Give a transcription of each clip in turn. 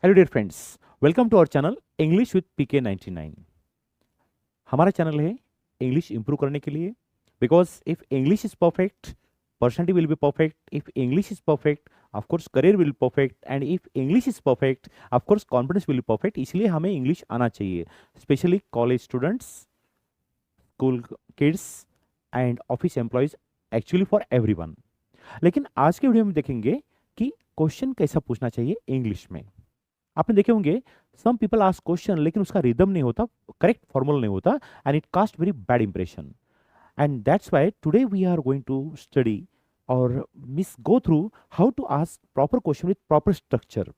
Hello dear friends, welcome to our channel English with PK 99। हमारा channel है English improve करने के लिए। Because if English is perfect, personality will be perfect. If English is perfect, of course career will be perfect. And if English is perfect, of course confidence will be perfect. इसलिए हमें English आना चाहिए, specially college students, school kids and office employees, actually for everyone. लेकिन आज के video में देखेंगे कि क्वेश्चन कैसा पूछना चाहिए इंग्लिश में। आपने देखे होंगे सम पीपल आस्क क्वेश्चन लेकिन उसका रिदम नहीं होता, करेक्ट फॉर्मूला नहीं होता, and it cast very bad impression. And that's why today we are going to study और miss go through how to ask proper question with proper structure.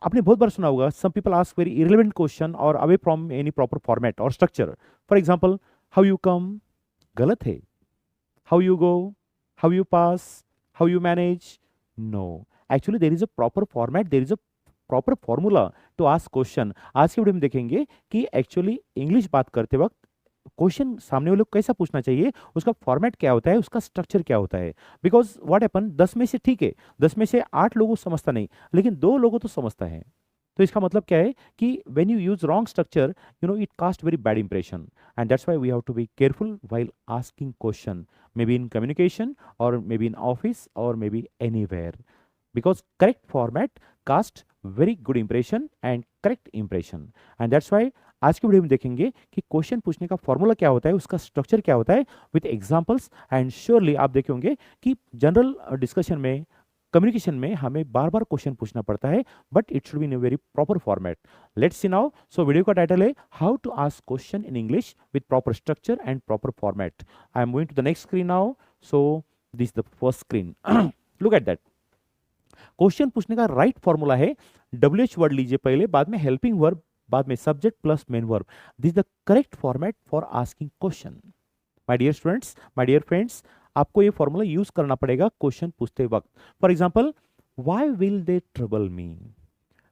आपने बहुत बार सुना होगा some people ask very irrelevant question और away from any proper format और structure. For example, how you come, गलत है। How you go, how you pass, how you manage, no. Actually there is a proper format, there is a proper formula to ask question. आज के video में देखेंगे कि actually English बात करते वक्त क्वेश्चन सामने वाले को कैसा पूछना चाहिए, उसका फॉर्मेट क्या होता है, उसका स्ट्रक्चर क्या होता है। बिकॉज व्हाट हैपन, 10 में से ठीक है, 10 में से 8 लोगों को समझता नहीं, लेकिन 2 लोगों तो समझता है। तो इसका मतलब क्या है कि when you use wrong structure, you know it cast very bad impression. And that's why we have to be careful while asking question, may be in communication और मे बी इन ऑफिस और may be anywhere. Because correct format cast very good impression and correct impression, and that's why आज की video में देखेंगे कि question पूछने का formula क्या होता है, उसका स्ट्रक्चर क्या होता है विद एग्जांपल्स। एंड श्योरली आप देखे होंगे कि जनरल डिस्कशन में, कम्युनिकेशन में हमें बार बार क्वेश्चन पूछना पड़ता है, but it should be in a very proper format. Let's see now. So video का टाइटल है how to ask question in English with proper structure and proper format. I am going to the next screen now. So this the first screen. Look at that. Question पूछने का right formula है WH word लीजिए पहले, बाद में helping verb, बाद में subject plus main verb. This the correct format for asking question. My dear students, my dear friends, आपको ये फॉर्मूला यूज करना पड़ेगा क्वेश्चन पूछते वक्त। For example, why will they trouble me,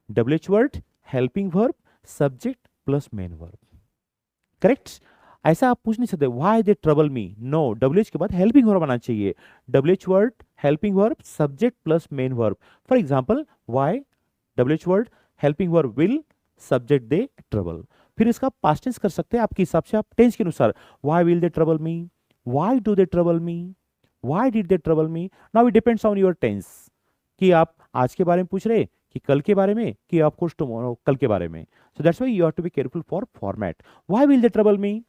WH word, helping verb, subject plus main verb. Correct. ऐसा आप पूछ नहीं सकते why they trouble me, no, WH के बाद हेल्पिंग वर्ब आना चाहिए। WH word, helping verb, subject plus main verb. For example, why, WH word, helping verb will, subject they trouble. फिर इसका पास्ट टेंस कर सकते हैं आपके हिसाब से, आप टेंस के अनुसार। Why will they trouble me, why do they trouble me, why did they trouble me. Now it depends on your tense कि आप आज के बारे में पूछ रहे, कि कल के बारे में, कि ऑफ कोर्स टुमारो, कल के बारे में। So that's why you have to be careful for format. Why will they trouble me,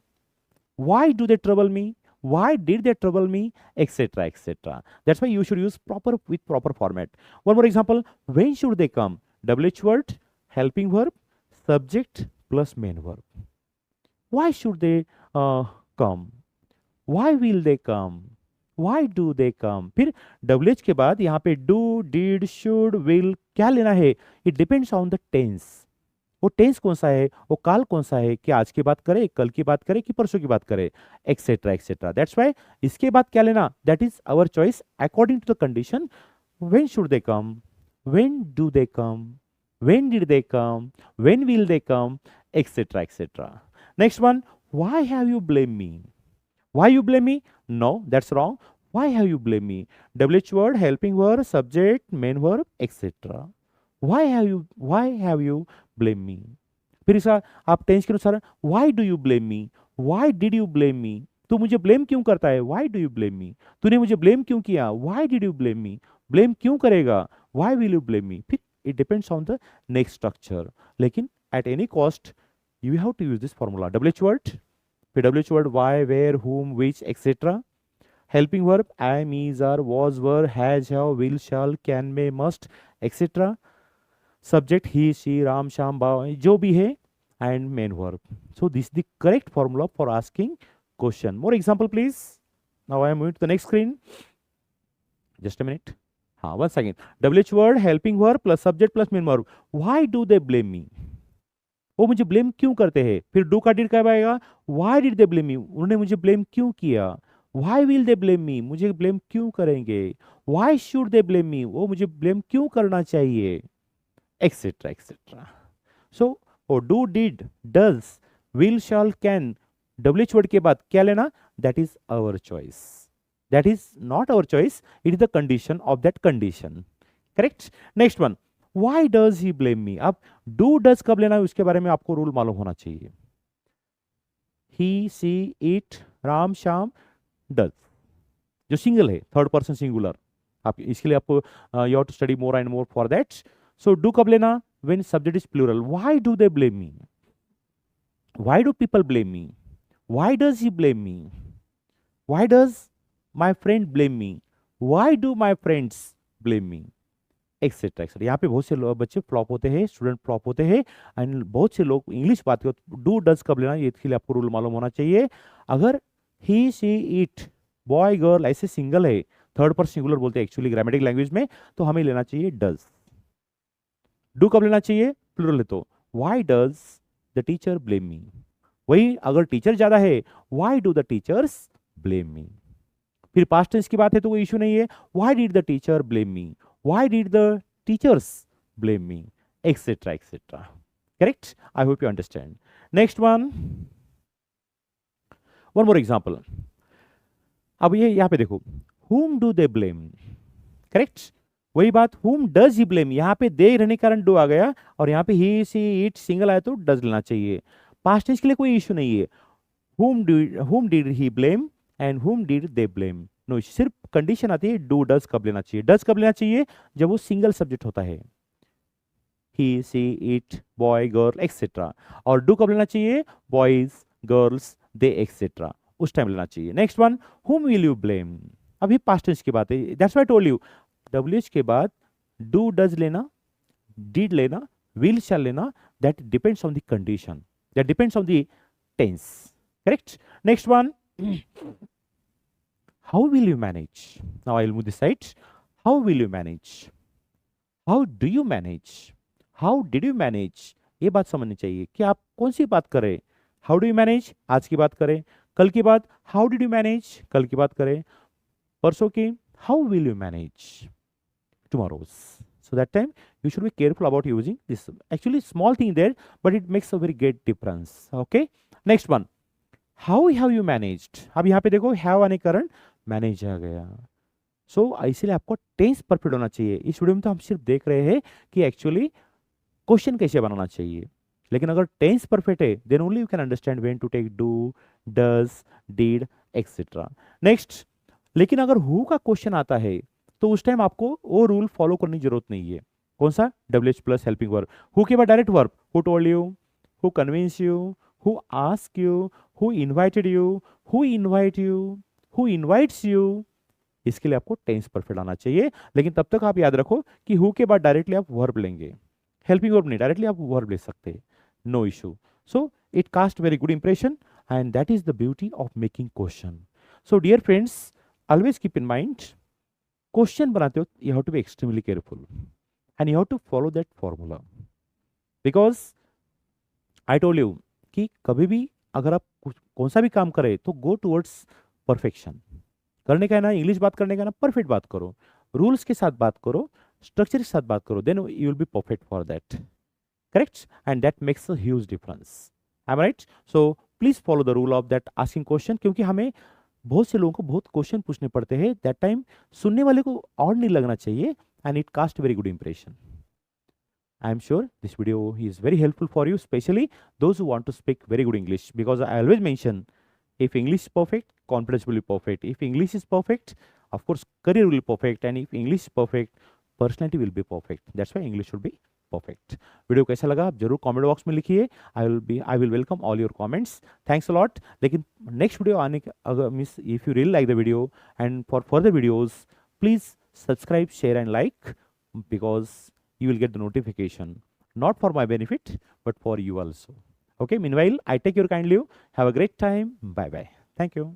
why do they trouble me, why did they trouble me, etc, etc. That's why you should use proper with proper format. One more example, when should they come, WH word, helping verb, subject plus main verb. Why should they come, why will they come, why do they come। फिर WH के बाद यहाँ पे do, did, should, will क्या लेना है, it depends on the tense। वो tense कौन सा है, वो काल कौन सा है, कि आज की बात करे, कल की बात करे, कि परसों की बात करे, एक्सेट्रा एक्सेट्रा। दैट्स व्हाई इसके बाद क्या लेना, that is our choice according to the condition. When should they come, when do they come, when did they come, when will they come, etcetera etcetera. Next one, why have you blame me, why you blame me, no that's wrong. Why have you blame me, WH word, helping verb, subject, main verb, etcetera. why have you blame me। फिर इसका आप tense के अनुसार, why do you blame me, why did you blame me। तू मुझे blame क्यों करता है, why do you blame me। तूने मुझे ब्लेम क्यों किया, why did you blame me। Blame क्यों करेगा, why will you blame me। फिर it depends on the next structure. लेकिन at any cost you have to use this formula. WH word, फिर WH word, why, where, whom, which, etc। Helping verb, am, is, are, was, were, has, have, will, shall, can, may, must, etc। Subject he, she, Ram, Shyam, बाव, जो भी है, and main verb. So this the correct formula for asking question. More example please. Now I am moving to the next screen, just a minute. हाँ, one second. WH word, helping verb plus subject plus main verb. Why do they blame me, वो मुझे blame क्यों करते हैं। फिर do का did कब आएगा, व्हाई डिड दे ब्लेम मी, उन्होंने मुझे ब्लेम क्यों किया। व्हाई विल दे ब्लेम मी, मुझे ब्लेम क्यों करेंगे। Why should they blame me, वो मुझे ब्लेम क्यों करना चाहिए, एक्सेट्रा एक्सेट्रा। सो वो do, did, does, will, shall, can, WH word के बाद क्या लेना, that is our choice, that is not our choice, it is the condition of that condition. Correct. Next one, why does he blame me. अब do does कब लेना है उसके बारे में आपको रूल मालूम होना चाहिए। He, she, it, Ram, Shyam, does, जो सिंगल है, थर्ड पर्सन सिंगुलर, आप इसके लिए आपको you have to study more and more for that. So do कब लेना, when subject is plural. Why do they blame me, why do people blame me, why does he blame me, why does my friend blame me, why do my friends blame me, etcetera etcetera. यहाँ पे बहुत से बच्चे flop होते हैं, student flop होते हैं, and बहुत से लोग इंग्लिश बात करते। डू डज कब लेना ये इसके लिए आपको रूल मालूम होना चाहिए। अगर ही, सी, इट, बॉय, गर्ल ऐसे सिंगल है, थर्ड पर्सन सिंगुलर बोलते हैं एक्चुअली ग्रामेटिक लैंग्वेज में, तो हमें लेना चाहिए डज। डू कब लेना चाहिए, प्लूरल है तो why does the teacher blame me. वही अगर टीचर ज्यादा है, why do the teachers blame me. फिर पास्ट टेंस की बात है तो कोई इशू नहीं है, why did the teacher blame me, why did the teachers blame me, etcetera etcetera. Correct, I hope you understand. Next one more example. अब ये यहां पे देखो, whom do they blame, correct. वही बात, whom does he blame, यहां पे दे रहने के कारण डू आ गया, और यहां पे he, she, it सिंगल आया तो डज लेना चाहिए। पास्ट टेंस के लिए कोई इशू नहीं है, whom did he blame and whom did they blame, no, सिर्फ कंडीशन आती है डू डज कब लेना चाहिए। डज कब लेना चाहिए, जब वो सिंगल सब्जेक्ट होता है, he, she, it, boy, girl etcetera. और डू कब लेना चाहिए, बॉयज, गर्ल्स, दे एक्सेट्रा, उस टाइम लेना चाहिए। Next one, whom will you blame, अभी पास्ट टेंस की बात है, that's why I told you WH के बाद डू डज लेना, डिड लेना, विल शैल लेना, that depends on the condition, that depends on the tense, correct. Next one, how will you manage, now I will move this side, how will you manage, how do you manage, how did you manage, ये बात समझनी चाहिए कि आप कौन सी बात करें। How do you manage आज की बात करें, कल की बात हाउ डिड यू मैनेज कल की बात करें, परसों की how will you manage tomorrow's. So that time you should be careful about using this. Actually small thing there, but it makes a very great difference. Okay. Next one. How have you managed? अब यहाँ पे देखो have आने के कारण manage आ गया. So इसलिए आपको टेंस परफेक्ट होना चाहिए। इस वीडियो में तो हम सिर्फ देख रहे हैं कि एक्चुअली क्वेश्चन कैसे बनाना चाहिए, लेकिन अगर टेंस परफेक्ट है then only you can understand when to take do, does, did etcetera. Next, लेकिन अगर हु का क्वेश्चन आता है तो उस टाइम आपको वो रूल फॉलो करने की जरूरत नहीं है। कौन सा, WH plus helping verb. Who के बाद direct verb, who told you, who convince you, who ask you, who invited you, who invite you, who invites you. इसके लिए आपको टेंस परफेक्ट आना चाहिए, लेकिन तब तक आप याद रखो कि हु के बाद डायरेक्टली आप वर्ब लेंगे, हेल्पिंग वर्ब नहीं, डायरेक्टली आप वर्ब ले सकते हैं, no issue. So it cast very good impression and that is the beauty of making question. So dear friends, always keep in mind, question बनाते हो you have to be extremely careful and you have to follow that formula, because I told you कि कभी भी अगर आप कौन सा भी काम करें तो गो टुवर्ड्स परफेक्शन। करने का है ना, इंग्लिश बात करने का ना, परफेक्ट बात करो, रूल्स के साथ बात करो, स्ट्रक्चर के साथ बात करो, then you will be perfect for that, correct, and that makes a huge difference. I am right? So please follow the rule of that asking question, क्योंकि हमें बहुत से लोगों को बहुत क्वेश्चन पूछने पड़ते हैं, दैट टाइम सुनने वाले को और नहीं लगना चाहिए, and it cast very good impression. I am sure this video is very helpful for you, especially those who want to speak very good English, because I always mention, if English is perfect, confidence will be perfect. If English is perfect, of course career will be perfect, and if English is perfect, personality will be perfect. That's why English should be perfect. Video कैसा लगा आप जरूर comment box में लिखिए, I will welcome all your comments. Thanks a lot. लेकिन next video आने के अगर miss, if you really like the video and for further videos, please subscribe, share and like, because you will get the notification, not for my benefit but for you also. Okay, meanwhile I take your kind leave. Have a great time. Bye bye. Thank you.